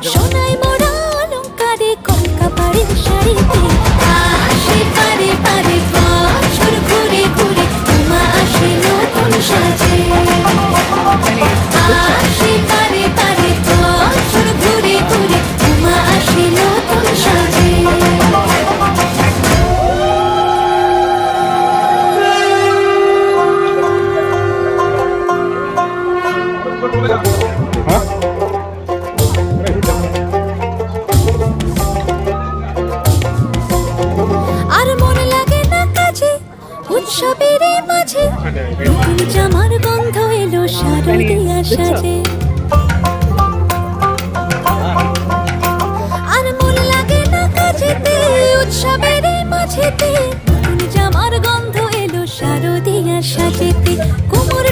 সোনাই মোড়া অলংকারে কলকা পাড়ের শাড়িতে আসে পারে পারে বছর ঘুরে ঘুরে উমা আসে নতুন সাজে। আসে পারে পারে বছর ঘুরে ঘুরে উমা আসে নতুন সাজে। আর মন লাগে না কাজে উৎসবের মাঝে নতুন জামার গন্ধ এলো শারদিয়া সাজে। আর মন লাগে না কাজেতে উৎসবের মাঝেতে নতুন জামার গন্ধ এলো শারদিয়া সাজেতে। কোমর